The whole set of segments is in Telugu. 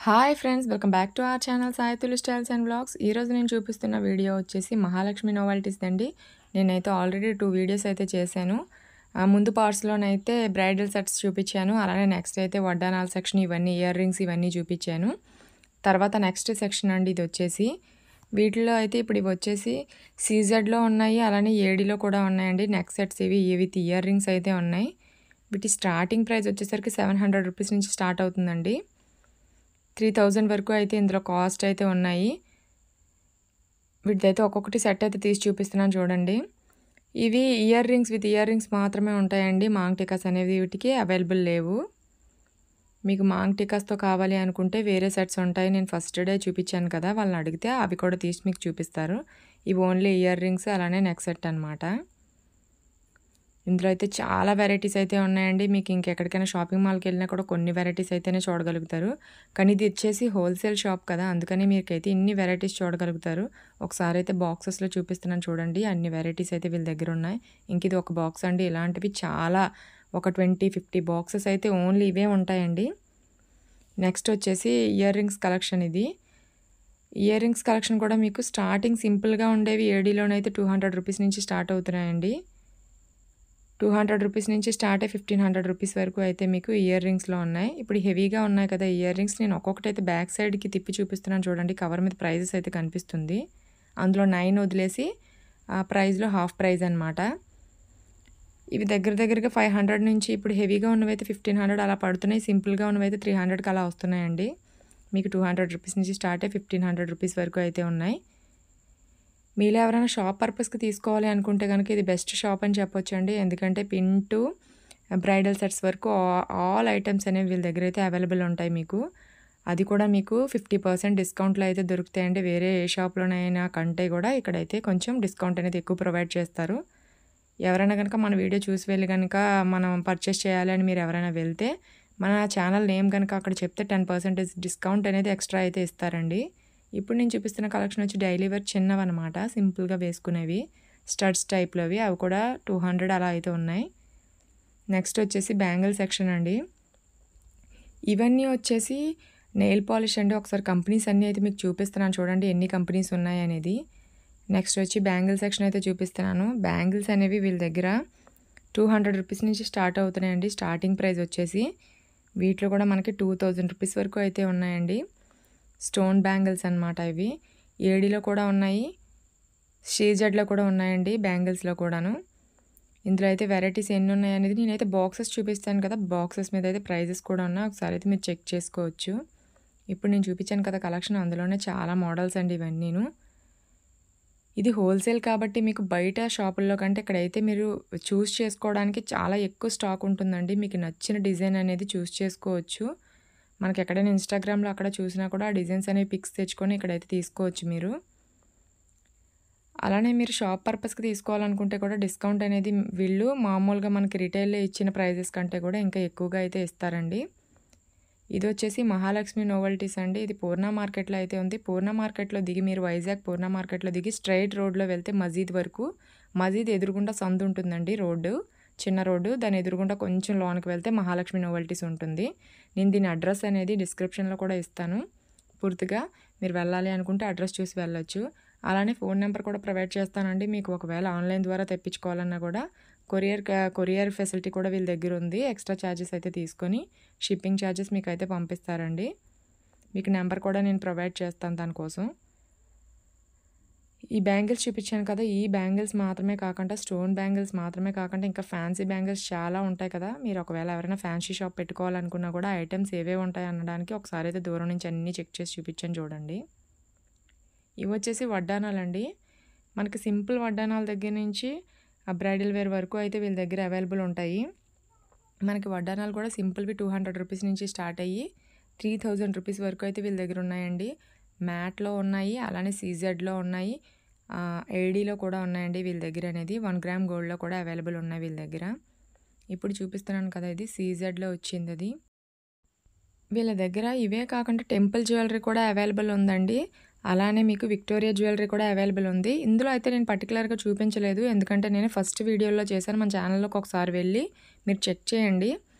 Hi friends, welcome back to our channel సాయితులు స్టైల్స్ అండ్ వ్లాగ్స్. ఈరోజు నేను చూపిస్తున్న వీడియో వచ్చేసి మహాలక్ష్మి నోవెల్టీస్ అండి. నేనైతే ఆల్రెడీ 2 వీడియోస్ అయితే చేశాను. ముందు పార్ట్స్లోనైతే బ్రైడల్ సెట్స్ చూపించాను. అలానే నెక్స్ట్ అయితే వడ్డానాల సెక్షన్, ఇవన్నీ ఇయర్ రింగ్స్ ఇవన్నీ చూపించాను. తర్వాత నెక్స్ట్ సెక్షన్ అండి ఇది వచ్చేసి. వీటిలో అయితే ఇప్పుడు ఇవి వచ్చేసి సీజెడ్లో ఉన్నాయి, అలానే ఏడీలో కూడా ఉన్నాయండి. నెక్ సెట్స్ ఇవి విత్ ఇయర్ రింగ్స్ అయితే ఉన్నాయి. వీటి స్టార్టింగ్ ప్రైస్ వచ్చేసరికి 700 రూపీస్ నుంచి స్టార్ట్ అవుతుందండి. 3000 వరకు అయితే ఇందులో కాస్ట్ అయితే ఉన్నాయి. వీటిదైతే ఒక్కొక్కటి సెట్ అయితే తీసి చూపిస్తున్నాను చూడండి. ఇవి ear rings with ear rings మాత్రమే ఉంటాయండి. మాంగ్ టికాస్ అనేవి వీటికి అవైలబుల్ లేవు. మీకు మాంగ్ టికాస్తో కావాలి అనుకుంటే వేరే సెట్స్ ఉంటాయి. నేను ఫస్ట్ డే చూపించాను కదా, వాళ్ళని అడిగితే అవి కూడా తీసి మీకు చూపిస్తారు. ఇవి ఓన్లీ ఇయర్ రింగ్స్ అలానే నెక్ సెట్ అనమాట. ఇందులో అయితే చాలా వెరైటీస్ అయితే ఉన్నాయండి. మీకు ఇంకెక్కడికైనా షాపింగ్ మాల్కి వెళ్ళినా కూడా కొన్ని వెరైటీస్ అయితేనే చూడగలుగుతారు. కానీ ఇది వచ్చేసి హోల్సేల్ షాప్ కదా, అందుకని మీకైతే ఇన్ని వెరైటీస్ చూడగలుగుతారు. ఒకసారి అయితే బాక్సెస్లో చూపిస్తున్నాను చూడండి. అన్ని వెరైటీస్ అయితే వీళ్ళ దగ్గర ఉన్నాయి. ఇంక ఇది ఒక బాక్స్ అండి. ఇలాంటివి చాలా ఒక 20-50 బాక్సెస్ అయితే ఓన్లీ ఇవే ఉంటాయండి. నెక్స్ట్ వచ్చేసి ఇయర్ రింగ్స్ కలెక్షన్. ఇది ఇయర్ రింగ్స్ కలెక్షన్ కూడా మీకు స్టార్టింగ్ సింపుల్గా ఉండేవి ఏడీలోనైతే 200 రూపీస్ నుంచి స్టార్ట్ అవుతున్నాయండి. 200 రూపీస్ నుంచి స్టార్ట్ అయ్యి 1500 రూపీస్ వరకు అయితే మీకు ఇయర్ రింగ్స్లో ఉన్నాయి. ఇప్పుడు హెవీగా ఉన్నాయి కదా ఇయర్ రింగ్స్, నేను ఒక్కొక్కటి అయితే బ్యాక్ సైడ్కి తిప్పి చూపిస్తున్నాను చూడండి. కవర్ మీద ప్రైజెస్ అయితే కనిపిస్తుంది. అందులో 9 వదిలేసి ఆ ప్రైస్లో హాఫ్ ప్రైజ్ అనమాట. ఇవి దగ్గరగా 500 నుంచి, ఇప్పుడు హెవీగా ఉన్నవైతే 1500 అలా పడుతున్నాయి. సింపుల్గా ఉన్నవైతే 300కి అలా వస్తున్నాయండి. మీకు 200 రూపీస్ నుంచి స్టార్ట్ అయ్యి 1500 రూపీస్ వరకు అయితే ఉన్నాయి. మీలో ఎవరైనా షాప్ పర్పస్కి తీసుకోవాలి అనుకుంటే కనుక ఇది బెస్ట్ షాప్ అని చెప్పొచ్చండి. ఎందుకంటే పిన్ టు బ్రైడల్ సెట్స్ వరకు ఆల్ ఐటమ్స్ అనేవి వీళ్ళ దగ్గర అయితే అవైలబుల్ ఉంటాయి మీకు. అది కూడా మీకు 50% డిస్కౌంట్లో అయితే దొరుకుతాయండి. వేరే ఏ షాప్లోనైనా కంటే కూడా ఇక్కడైతే కొంచెం డిస్కౌంట్ అనేది ఎక్కువ ప్రొవైడ్ చేస్తారు. ఎవరైనా కనుక మన వీడియో చూసి వెళ్ళి కనుక మనం పర్చేస్ చేయాలి అని మీరు ఎవరైనా వెళ్తే మన ఛానల్ నేమ్ కనుక అక్కడ చెప్తే 10% డిస్కౌంట్ అనేది ఎక్స్ట్రా అయితే ఇస్తారండి. ఇప్పుడు నేను చూపిస్తున్న కలెక్షన్ వచ్చి డైలీ వేర్ చిన్నవి అనమాట, సింపుల్గా వేసుకునేవి స్టడ్స్ టైప్లోవి. అవి కూడా 200 అలా అయితే ఉన్నాయి. నెక్స్ట్ వచ్చేసి బ్యాంగిల్ సెక్షన్ అండి. ఇవన్నీ వచ్చేసి నెయిల్ పాలిష్ అండి. ఒకసారి కంపెనీస్ అన్నీ అయితే మీకు చూపిస్తున్నాను చూడండి, ఎన్ని కంపెనీస్ ఉన్నాయి అనేది. నెక్స్ట్ వచ్చి బ్యాంగిల్ సెక్షన్ అయితే చూపిస్తున్నాను. బ్యాంగిల్స్ అనేవి వీళ్ళ దగ్గర 200 రూపీస్ నుంచి స్టార్ట్ అవుతున్నాయండి. స్టార్టింగ్ ప్రైస్ వచ్చేసి వీటిలో కూడా మనకి 2000 రూపీస్ వరకు అయితే ఉన్నాయండి. స్టోన్ బ్యాంగిల్స్ అనమాట ఇవి. ఏడీలో కూడా ఉన్నాయి, షీజెడ్లో కూడా ఉన్నాయండి, బ్యాంగిల్స్లో కూడాను. ఇందులో అయితే వెరైటీస్ ఎన్ని ఉన్నాయి అనేది నేనైతే బాక్సెస్ చూపిస్తాను కదా, బాక్సెస్ మీద అయితే ప్రైజెస్ కూడా ఉన్నాయి. ఒకసారి అయితే మీరు చెక్ చేసుకోవచ్చు. ఇప్పుడు నేను చూపించాను కదా కలెక్షన్, అందులోనే చాలా మోడల్స్ అండి ఇవన్నీను. ఇది హోల్సేల్ కాబట్టి మీకు బయట షాపుల్లో కంటే ఇక్కడైతే మీరు చూస్ చేసుకోవడానికి చాలా ఎక్కువ స్టాక్ ఉంటుందండి. మీకు నచ్చిన డిజైన్ అనేది చూస్ చేసుకోవచ్చు. మనకి ఎక్కడైనా ఇన్స్టాగ్రామ్లో అక్కడ చూసినా కూడా ఆ డిజైన్స్ అనేవి పిక్స్ తెచ్చుకొని ఇక్కడైతే తీసుకోవచ్చు మీరు. అలానే మీరు షాప్ పర్పస్కి తీసుకోవాలనుకుంటే కూడా డిస్కౌంట్ అనేది వీళ్ళు మామూలుగా మనకి రిటైల్లో ఇచ్చిన ప్రైజెస్ కంటే కూడా ఇంకా ఎక్కువగా అయితే ఇస్తారండి. ఇది వచ్చేసి మహాలక్ష్మి నోవెల్టీస్ అండి. ఇది పూర్ణ మార్కెట్లో అయితే ఉంది. పూర్ణ మార్కెట్లో దిగి మీరు వైజాగ్ పూర్ణ మార్కెట్లో దిగి స్ట్రైట్ రోడ్లో వెళ్తే మజీద్ వరకు, మజీద్ ఎదురుగుండా సందు ఉంటుందండి, రోడ్డు చిన్న రోడ్డు. దాని ఎదురుగుండా కొంచెం లోనికి వెళ్తే మహాలక్ష్మి నోవెల్టీస్ ఉంటుంది. నేను దీని అడ్రస్ అనేది డిస్క్రిప్షన్లో కూడా ఇస్తాను. పూర్తిగా మీరు వెళ్ళాలి అనుకుంటే అడ్రస్ చూసి వెళ్ళొచ్చు. అలానే ఫోన్ నెంబర్ కూడా ప్రొవైడ్ చేస్తానండి. మీకు ఒకవేళ ఆన్లైన్ ద్వారా తెప్పించుకోవాలన్నా కూడా కొరియర్ ఫెసిలిటీ కూడా వీళ్ళ దగ్గర ఉంది. ఎక్స్ట్రా ఛార్జెస్ అయితే తీసుకొని షిప్పింగ్ ఛార్జెస్ మీకు అయితే పంపిస్తారండి. మీకు నెంబర్ కూడా నేను ప్రొవైడ్ చేస్తాను దానికోసం. ఈ బ్యాంగిల్స్ చూపించాను కదా, ఈ బ్యాంగిల్స్ మాత్రమే కాకుండా, స్టోన్ బ్యాంగిల్స్ మాత్రమే కాకుండా ఇంకా ఫ్యాన్సీ బ్యాంగిల్స్ చాలా ఉంటాయి కదా. మీరు ఒకవేళ ఎవరైనా ఫ్యాన్సీ షాప్ పెట్టుకోవాలనుకున్నా కూడా ఐటమ్స్ ఏవే ఉంటాయి అనడానికి ఒకసారి అయితే దూరం నుంచి అన్నీ చెక్ చేసి చూపించాను చూడండి. ఇవి వచ్చేసి వడ్డానాలండి. మనకి సింపుల్ వడ్డానాల దగ్గర నుంచి బ్రైడల్ వేర్ వరకు అయితే వీళ్ళ దగ్గర అవైలబుల్ ఉంటాయి. మనకి వడ్డానాలు కూడా సింపుల్వి 200 రూపీస్ నుంచి స్టార్ట్ అయ్యి 3000 రూపీస్ వరకు అయితే వీళ్ళ దగ్గర ఉన్నాయండి. మ్యాట్లో ఉన్నాయి, అలానే సీజెడ్లో ఉన్నాయి, ఏడీలో కూడా ఉన్నాయండి వీళ్ళ దగ్గర అనేది. 1 గ్రామ్ గోల్డ్లో కూడా అవైలబుల్ ఉన్నాయి వీళ్ళ దగ్గర. ఇప్పుడు చూపిస్తున్నాను కదా, ఇది సీజెడ్లో వచ్చింది. అది వీళ్ళ దగ్గర ఇవే కాకుండా టెంపుల్ జ్యువెలరీ కూడా అవైలబుల్ ఉందండి. అలానే మీకు విక్టోరియా జ్యువెలరీ కూడా అవైలబుల్ ఉంది. ఇందులో అయితే నేను పర్టికులర్గా చూపించలేదు, ఎందుకంటే నేను ఫస్ట్ వీడియోలో చేశాను. మన ఛానల్లోకి ఒకసారి వెళ్ళి మీరు చెక్ చేయండి.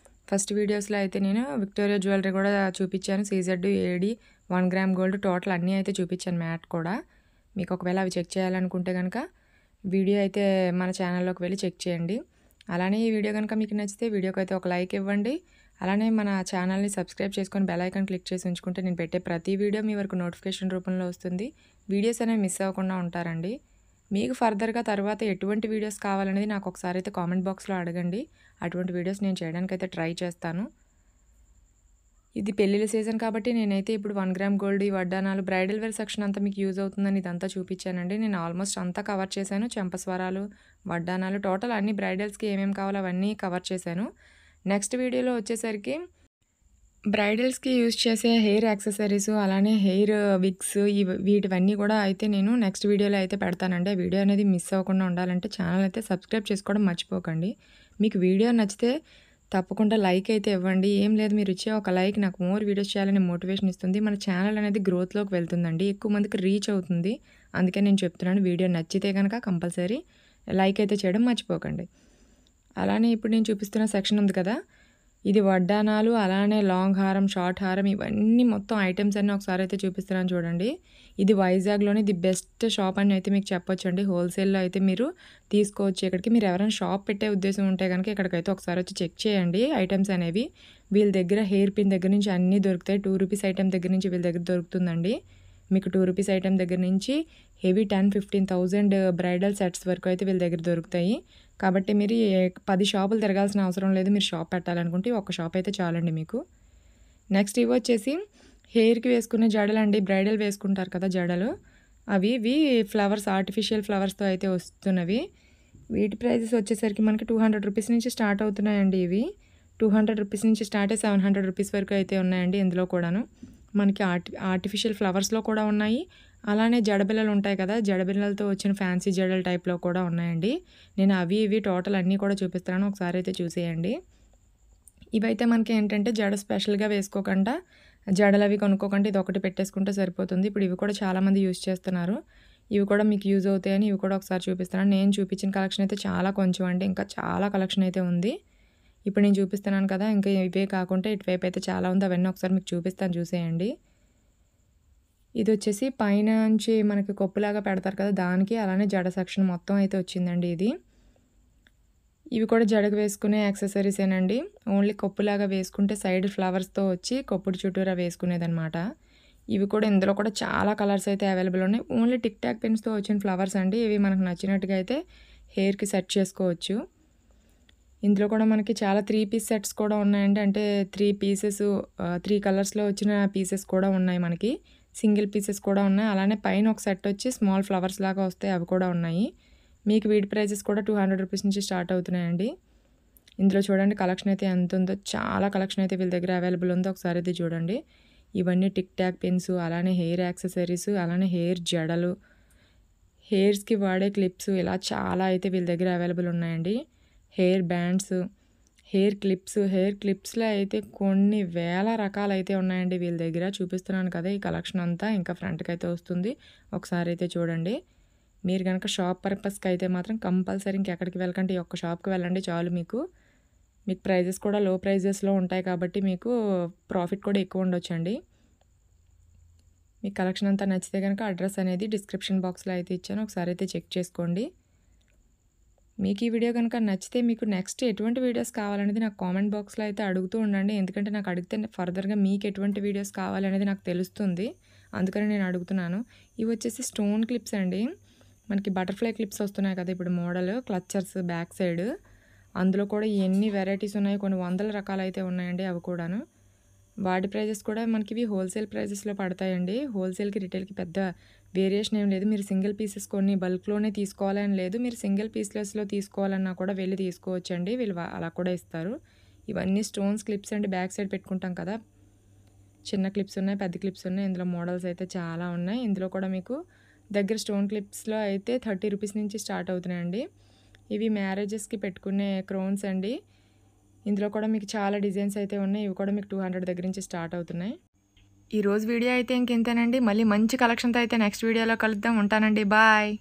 ఫస్ట్ వీడియోస్లో అయితే నేను విక్టోరియా జ్యువెలరీ కూడా చూపించాను, CZ, AD, 1 gram gold total అన్నీ అయితే చూపించాను, మ్యాట్ కూడా. మీకు ఒకవేళ అవి చెక్ చేయాలనుకుంటే కనుక వీడియో అయితే మన ఛానల్లోకి వెళ్ళి చెక్ చేయండి. అలానే ఈ వీడియో కనుక మీకు నచ్చితే వీడియోకి అయితే ఒక లైక్ ఇవ్వండి. అలానే మన ఛానల్ని సబ్స్క్రైబ్ చేసుకొని బెల్ ఐకాన్ క్లిక్ చేసి ఉంచుకుంటే నేను పెట్టే ప్రతి వీడియో మీ వరకు నోటిఫికేషన్ రూపంలో వస్తుంది. వీడియోస్ అనేవి మిస్ అవ్వకుండా ఉంటారండి. మీకు ఫర్దర్గా తర్వాత ఎటువంటి వీడియోస్ కావాలనేది నాకు ఒకసారి అయితే కామెంట్ బాక్స్లో అడగండి. అటువంటి వీడియోస్ నేను చేయడానికి అయితే ట్రై చేస్తాను. ఇది పెళ్ళిళ్ళ సీజన్ కాబట్టి నేనైతే ఇప్పుడు 1 గ్రామ్ గోల్డ్, ఈ వడ్డానాలు, బ్రైడల్ వేర్ సెక్షన్ అంతా మీకు యూజ్ అవుతుందని ఇదంతా చూపించానండి. నేను ఆల్మోస్ట్ అంతా కవర్ చేశాను. చెంపస్వరాలు, వడ్డానాలు, టోటల్ అన్ని బ్రైడల్స్కి ఏమేమి కావాలో అవన్నీ కవర్ చేశాను. నెక్స్ట్ వీడియోలో వచ్చేసరికి బ్రైడల్స్కి యూజ్ చేసే హెయిర్ యాక్సెసరీస్, అలానే హెయిర్ విగ్స్, వీటివన్నీ కూడా అయితే నేను నెక్స్ట్ వీడియోలో అయితే పెడతానండి. ఆ వీడియో అనేది మిస్ అవ్వకుండా ఉండాలంటే ఛానల్ అయితే సబ్స్క్రైబ్ చేసుకోవడం మర్చిపోకండి. మీకు వీడియో నచ్చితే తప్పకుండా లైక్ అయితే ఇవ్వండి. ఏం లేదు, మీరు ఇచ్చే ఒక లైక్ నాకు మోర్ వీడియోస్ చేయాలని మోటివేషన్ ఇస్తుంది. మన ఛానల్ అనేది గ్రోత్లోకి వెళ్తుందండి, ఎక్కువ మందికి రీచ్ అవుతుంది. అందుకే నేను చెప్తున్నాను, వీడియో నచ్చితే కనుక కంపల్సరీ లైక్ అయితే చేయడం మర్చిపోకండి. అలానే ఇప్పుడు నేను చూపిస్తున్న సెక్షన్ ఉంది కదా, ఇది వడ్డానాలు, అలానే లాంగ్ హారం, షార్ట్ హారం, ఇవన్నీ మొత్తం ఐటమ్స్ అన్నీ ఒకసారి అయితే చూపిస్తున్నాను చూడండి. ఇది వైజాగ్లోని ది బెస్ట్ షాప్ అని అయితే మీకు చెప్పొచ్చండి. హోల్సేల్లో అయితే మీరు తీసుకోవచ్చు. ఇక్కడికి మీరు ఎవరైనా షాప్ పెట్టే ఉద్దేశం ఉంటే కనుక ఇక్కడికైతే ఒకసారి వచ్చి చెక్ చేయండి ఐటమ్స్ అనేవి. వీళ్ళ దగ్గర హెయిర్ పిన్ దగ్గర నుంచి అన్నీ దొరుకుతాయి. 2 రూపీస్ ఐటమ్ దగ్గర నుంచి వీళ్ళ దగ్గర దొరుకుతుందండి. మీకు 2 రూపీస్ ఐటమ్ దగ్గర నుంచి హెవీ 10-15,000 బ్రైడల్ సెట్స్ వరకు అయితే వీళ్ళ దగ్గర దొరుకుతాయి. కాబట్టి మీరు 10 షాపులు తిరగాల్సిన అవసరం లేదు. మీరు షాప్ పెట్టాలనుకుంటే ఒక షాప్ అయితే చాలండి మీకు. నెక్స్ట్ ఇవి వచ్చేసి హెయిర్కి వేసుకునే జడలు అండి. బ్రైడల్ వేసుకుంటారు కదా జడలు, ఇవి ఫ్లవర్స్, ఆర్టిఫిషియల్ ఫ్లవర్స్తో అయితే వస్తున్నవి. వీటి ప్రైజెస్ వచ్చేసరికి మనకి 200 రూపీస్ నుంచి స్టార్ట్ అవుతున్నాయండి. ఇవి 200 రూపీస్ నుంచి స్టార్ట్ అయ్యి 700 రూపీస్ వరకు అయితే ఉన్నాయండి. ఇందులో కూడాను మనకి ఆర్టిఫిషియల్ ఫ్లవర్స్లో కూడా ఉన్నాయి. అలానే జడబిల్లలు ఉంటాయి కదా, జడబిల్లలతో వచ్చిన ఫ్యాన్సీ జడల టైప్లో కూడా ఉన్నాయండి. నేను ఇవి టోటల్ అన్నీ కూడా చూపిస్తున్నాను, ఒకసారి అయితే చూసేయండి. ఇవైతే మనకి ఏంటంటే జడ స్పెషల్గా వేసుకోకుండా, జడలు అవి కొనుక్కోకుండా ఇది ఒకటి పెట్టేసుకుంటే సరిపోతుంది. ఇప్పుడు ఇవి కూడా చాలామంది యూజ్ చేస్తున్నారు. ఇవి కూడా మీకు యూజ్ అవుతాయని ఇవి కూడా ఒకసారి చూపిస్తున్నాను. నేను చూపించిన కలెక్షన్ అయితే చాలా కొంచెం అండి, ఇంకా చాలా కలెక్షన్ అయితే ఉంది. ఇప్పుడు నేను చూపిస్తున్నాను కదా, ఇంకా ఇవే కాకుండా ఇటువైపు అయితే చాలా ఉంది. అవన్నీ ఒకసారి మీకు చూపిస్తాను, చూసేయండి. ఇది వచ్చేసి పైన నుంచి మనకి కొప్పులాగా పెడతారు కదా దానికి, అలానే జడ సెక్షన్ మొత్తం అయితే వచ్చిందండి ఇది. ఇవి కూడా జడకు వేసుకునే యాక్సెసరీసేనండి. ఓన్లీ కొప్పులాగా వేసుకుంటే సైడ్ ఫ్లవర్స్తో వచ్చి కొప్పుడు చుట్టూరా వేసుకునేదనమాట. ఇవి కూడా ఇందులో కూడా చాలా కలర్స్ అయితే అవైలబుల్ ఉన్నాయి. ఓన్లీ టిక్ టాక్ పెన్స్తో వచ్చిన ఫ్లవర్స్ అండి. ఇవి మనకు నచ్చినట్టుగా అయితే హెయిర్కి సెట్ చేసుకోవచ్చు. ఇందులో కూడా మనకి చాలా 3 పీస్ సెట్స్ కూడా ఉన్నాయండి. అంటే 3 పీసెస్, 3 కలర్స్లో వచ్చిన పీసెస్ కూడా ఉన్నాయి మనకి. సింగిల్ పీసెస్ కూడా ఉన్నాయి. అలానే పైన ఒక సెట్ వచ్చి స్మాల్ ఫ్లవర్స్ లాగా వస్తాయి, అవి కూడా ఉన్నాయి. మీకు వీటి ప్రైజెస్ కూడా 200 రూపీస్ నుంచి స్టార్ట్ అవుతున్నాయండి. ఇందులో చూడండి కలెక్షన్ అయితే ఎంత ఉందో, చాలా కలెక్షన్ అయితే వీళ్ళ దగ్గర అవైలబుల్ ఉందో, ఒకసారి అయితే చూడండి. ఇవన్నీ టిక్ టాక్ పెన్స్, అలానే హెయిర్ యాక్సెసరీస్, అలానే హెయిర్ జడలు, హెయిర్స్కి వాడే క్లిప్స్, ఇలా చాలా అయితే వీళ్ళ దగ్గర అవైలబుల్ ఉన్నాయండి. హెయిర్ బ్యాండ్స్, హెయిర్ క్లిప్స్లో అయితే కొన్ని వేల రకాలు అయితే ఉన్నాయండి వీళ్ళ దగ్గర. చూపిస్తున్నాను కదా ఈ కలెక్షన్ అంతా, ఇంకా ఫ్రంట్కి అయితే వస్తుంది, ఒకసారి అయితే చూడండి. మీరు కనుక షాప్ పర్పస్కి అయితే మాత్రం కంపల్సరీ ఇంకెక్కడికి వెళ్ళకండి, ఈ ఒక్క షాప్కి వెళ్ళండి చాలు. మీకు ప్రైజెస్ కూడా లో ప్రైజెస్లో ఉంటాయి కాబట్టి మీకు ప్రాఫిట్ కూడా ఎక్కువ ఉండొచ్చండి. మీకు కలెక్షన్ అంతా నచ్చితే కనుక అడ్రస్ అనేది డిస్క్రిప్షన్ బాక్స్లో అయితే ఇచ్చాను, ఒకసారి అయితే చెక్ చేసుకోండి. మీకు ఈ వీడియో కనుక నచ్చితే మీకు నెక్స్ట్ ఎటువంటి వీడియోస్ కావాలనేది నాకు కామెంట్ బాక్స్లో అయితే అడుగుతూ ఉండండి. ఎందుకంటే నాకు అడిగితే ఫర్దర్గా మీకు ఎటువంటి వీడియోస్ కావాలనేది నాకు తెలుస్తుంది, అందుకని నేను అడుగుతున్నాను. ఇవి వచ్చేసి స్టోన్ క్లిప్స్ అండి. మనకి బటర్ఫ్లై క్లిప్స్ వస్తున్నాయి కదా ఇప్పుడు మోడల్, క్లచ్చర్స్ బ్యాక్ సైడ్. అందులో కూడా ఎన్ని వెరైటీస్ ఉన్నాయి, కొన్ని వందల రకాలు అయితే ఉన్నాయండి అవి కూడాను. వాటి ప్రైజెస్ కూడా మనకి ఇవి హోల్సేల్ ప్రైజెస్లో పడతాయండి. హోల్సేల్కి రిటైల్కి పెద్ద వేరియేషన్ ఏం లేదు. మీరు సింగిల్ పీసెస్ కొన్ని బల్క్లోనే తీసుకోవాలని లేదు, మీరు సింగిల్ పీస్లెస్లో తీసుకోవాలన్నా కూడా వెళ్ళి తీసుకోవచ్చండి, వీళ్ళు అలా కూడా ఇస్తారు. ఇవన్నీ స్టోన్స్ క్లిప్స్ అండి, బ్యాక్ సైడ్ పెట్టుకుంటాం కదా, చిన్న క్లిప్స్ ఉన్నాయి, పెద్ద క్లిప్స్ ఉన్నాయి. ఇందులో మోడల్స్ అయితే చాలా ఉన్నాయి. ఇందులో కూడా మీకు దగ్గర స్టోన్ క్లిప్స్లో అయితే 30 రూపీస్ నుంచి స్టార్ట్ అవుతున్నాయండి. ఇవి మ్యారేజెస్కి పెట్టుకునే క్రోన్స్ అండి. ఇందులో కూడా మీకు చాలా డిజైన్స్ అయితే ఉన్నాయి. ఇవి కూడా మీకు 200 దగ్గర నుంచి స్టార్ట్ అవుతున్నాయి. ఈరోజు వీడియో అయితే ఇంకెంతేనండి. మళ్ళీ మంచి కలెక్షన్తో అయితే నెక్స్ట్ వీడియోలో కలుద్దాం. ఉంటానండి, బాయ్.